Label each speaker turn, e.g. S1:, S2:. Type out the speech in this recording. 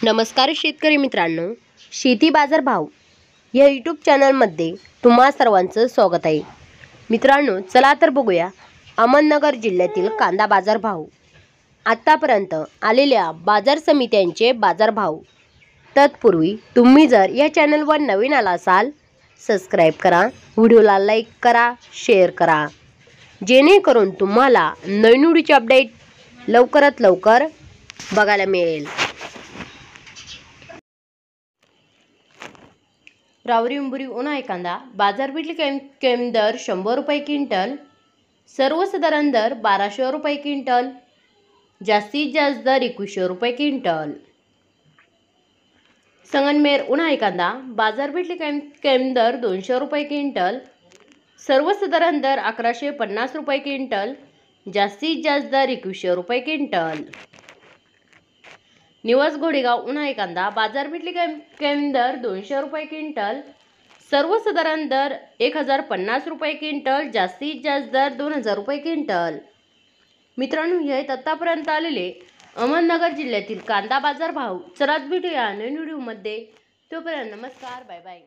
S1: नमस्कार शेतकरी मित्रांनो, शेती बाजार भाव या यूट्यूब चॅनलमध्ये तुम्हा सर्वांचं स्वागत आहे। मित्रांनो, चला तर बघूया अहमदनगर जिल्ह्यातील कांदा बाजार भाव, आतापर्यंत आलेल्या बाजार समित्यांचे बाजार भाव। तत्पूर्वी तुम्ही जर या चॅनलवर नवीन आला असाल, सबस्क्राइब करा, व्हिडिओला लाईक करा, शेअर करा, जेणेकरून तुम्हाला नवीन व्हिडिओचे अपडेट लवकरात लवकर बघायला मिळेल। रावरी उंबरी उन्हाळी कांदा बाजारपेठ कमी दर 100 रुपये क्विंटल, सर्वसाधारण दर 1200 रुपये क्विंटल, जास्तीत जास्त दर 2100 रुपये क्विंटल। संगमनेर उन्हाळी कांदा बाजारपेठ कमी दर 200 रुपये क्विंटल, सर्वसाधारण दर 1150 रुपये क्विंटल, जास्तीत जास्त दर 2100 रुपये क्विंटल। निवास घोडेगाव उन्हाळी कांदा बाजारपेठ कमी दर 200 रुपये क्विंटल, सर्वसाधारण दर 1050 रुपये क्विंटल, जास्तीत जास्त दर 2000 रुपये क्विंटल। मित्रांनो, हे आहेत आतापर्यंत आलेले अहमदनगर जिल्ह्यातील कांदा बाजार भाव। चला भेटूया नवीन व्हिडिओमध्ये, तोपर्यंत नमस्कार, बाय बाय।